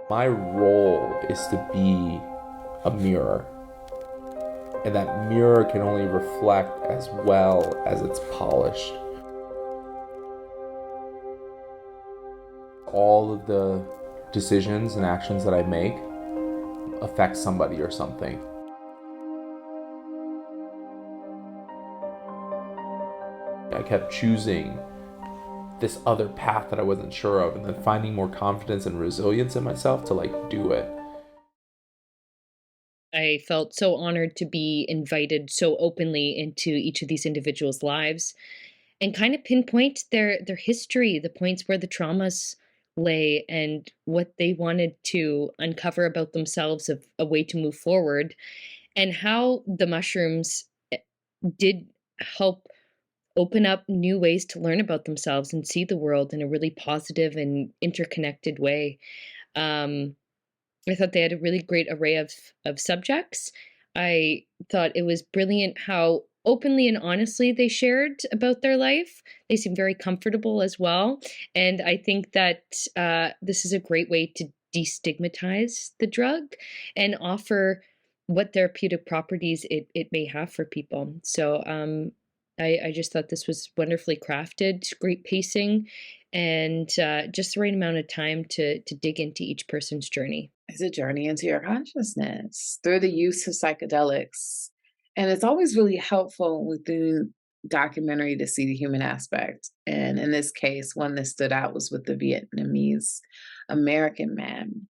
My role is to be a mirror, and that mirror can only reflect as well as it's polished. All of the decisions and actions that I make affect somebody or something. I kept choosing this other path that I wasn't sure of, and then finding more confidence and resilience in myself to do it. I felt so honored to be invited so openly into each of these individuals' lives and kind of pinpoint their history, the points where the traumas lay and what they wanted to uncover about themselves of a way to move forward, and how the mushrooms did help open up new ways to learn about themselves and see the world in a really positive and interconnected way. Um, I thought they had a really great array of subjects. I thought it was brilliant how openly and honestly they shared about their life. They seemed very comfortable as well, and I think that this is a great way to destigmatize the drug and offer what therapeutic properties it may have for people. So I just thought this was wonderfully crafted, great pacing, and just the right amount of time to dig into each person's journey. It's a journey into your consciousness through the use of psychedelics. And it's always really helpful within documentary to see the human aspect. And in this case, one that stood out was with the Vietnamese American man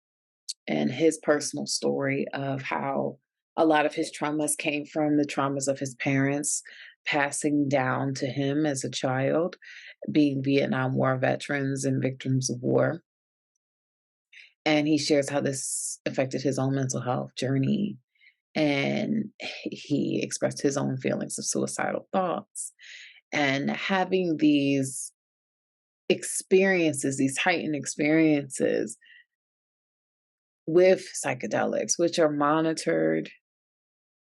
and his personal story of how a lot of his traumas came from the traumas of his parents passing down to him as a child, being Vietnam War veterans and victims of war. And he shares how this affected his own mental health journey. And he expressed his own feelings of suicidal thoughts. And having these experiences, these heightened experiences with psychedelics, which are monitored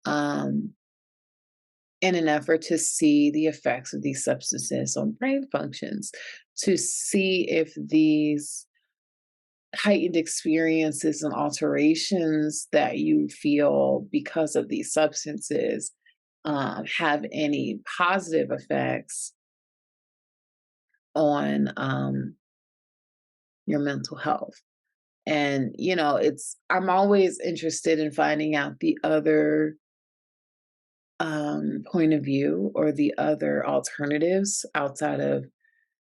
um, in an effort to see the effects of these substances on brain functions, to see if these heightened experiences and alterations that you feel because of these substances have any positive effects on your mental health. And, I'm always interested in finding out the other point of view or the other alternatives outside of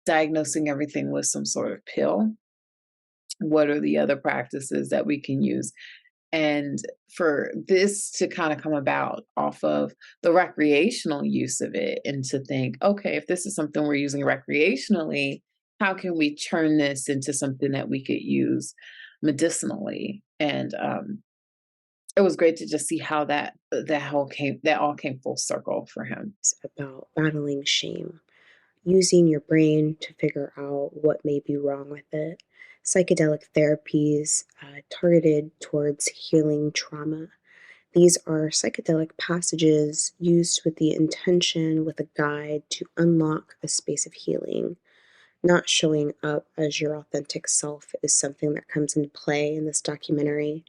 diagnosing everything with some sort of pill. What are the other practices that we can use? And for this to kind of come about off of the recreational use of it, and to think, okay, if this is something we're using recreationally, how can we turn this into something that we could use medicinally? And it was great to just see how that all came full circle for him. About battling shame, using your brain to figure out what may be wrong with it. Psychedelic therapies targeted towards healing trauma. These are psychedelic passages used with the intention, with a guide to unlock a space of healing. Not showing up as your authentic self is something that comes into play in this documentary.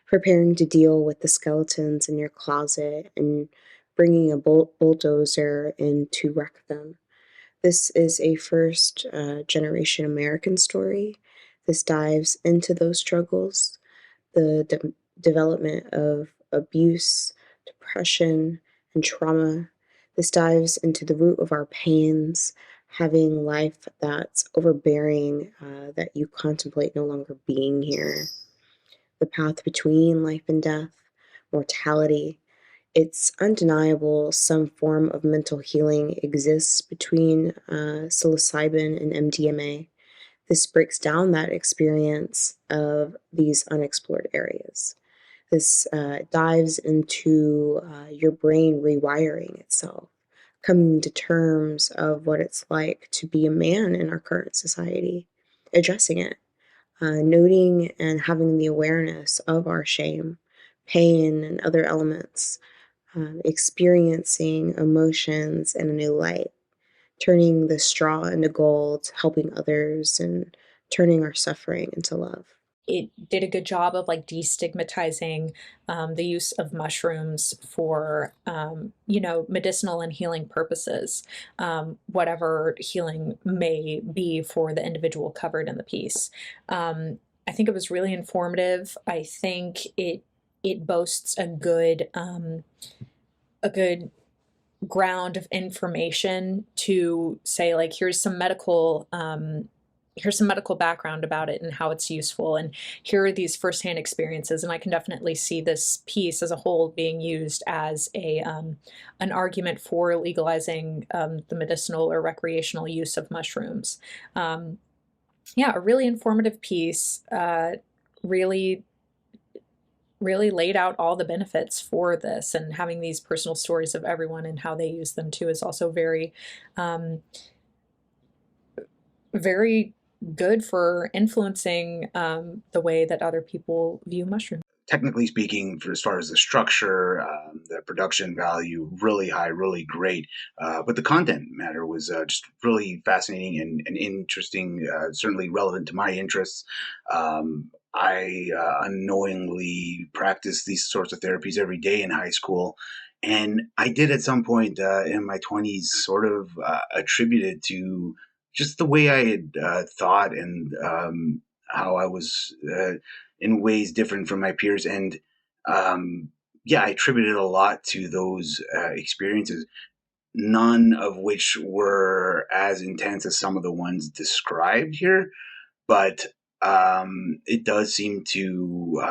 Preparing to deal with the skeletons in your closet and bringing a bulldozer in to wreck them. This is a first generation American story. This dives into those struggles, the development of abuse, depression, and trauma. This dives into the root of our pains, having life that's overbearing, that you contemplate no longer being here, the path between life and death, mortality. It's undeniable some form of mental healing exists between psilocybin and MDMA. This breaks down that experience of these unexplored areas. This dives into your brain rewiring itself, coming to terms of what it's like to be a man in our current society, addressing it, noting and having the awareness of our shame, pain, and other elements, experiencing emotions in a new light, turning the straw into gold, helping others, and turning our suffering into love. it did a good job of like destigmatizing the use of mushrooms for, medicinal and healing purposes, whatever healing may be for the individual covered in the piece. I think it was really informative. I think it boasts a good ground of information to say, like, here's some medical background about it and how it's useful, and here are these firsthand experiences. And I can definitely see this piece as a whole being used as an argument for legalizing the medicinal or recreational use of mushrooms. A really informative piece. Really laid out all the benefits for this, and having these personal stories of everyone and how they use them too is also very very good for influencing the way that other people view mushrooms. Technically speaking, for as far as the structure, the production value, really high, really great. But the content matter was just really fascinating and interesting, certainly relevant to my interests. I unknowingly practiced these sorts of therapies every day in high school. And I did at some point in my 20s sort of attribute it to just the way I had thought and how I was in ways different from my peers. And I attributed a lot to those experiences, none of which were as intense as some of the ones described here. But it does seem to,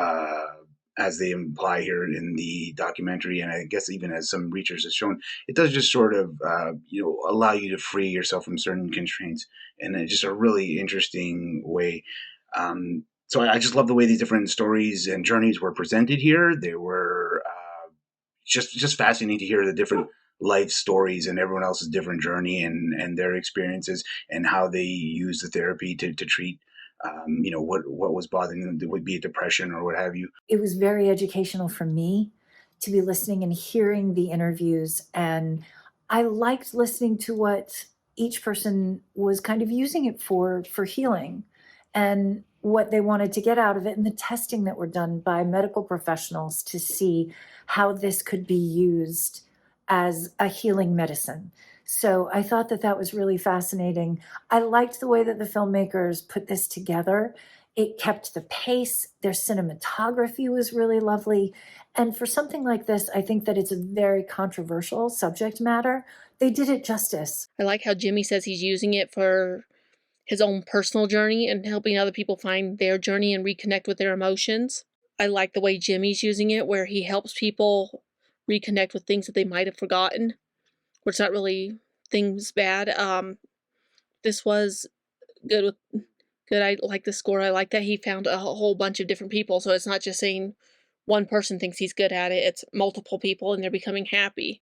as they imply here in the documentary, and I guess even as some research has shown, it does just sort of, allow you to free yourself from certain constraints in just a really interesting way. So I just love the way these different stories and journeys were presented here. They were just fascinating to hear the different life stories and everyone else's different journey and their experiences and how they use the therapy to treat what was bothering them. It would be a depression or what have you. It was very educational for me to be listening and hearing the interviews. And I liked listening to what each person was kind of using it for healing and what they wanted to get out of it, and the testing that were done by medical professionals to see how this could be used as a healing medicine. So I thought that was really fascinating. I liked the way that the filmmakers put this together. It kept the pace. Their cinematography was really lovely. And for something like this, I think that it's a very controversial subject matter. They did it justice. I like how Jimmy says he's using it for his own personal journey and helping other people find their journey and reconnect with their emotions. I like the way Jimmy's using it, where he helps people reconnect with things that they might have forgotten, where it's not really things bad. This was good. I like the score. I like that he found a whole bunch of different people, so it's not just saying one person thinks he's good at it. It's multiple people and they're becoming happy.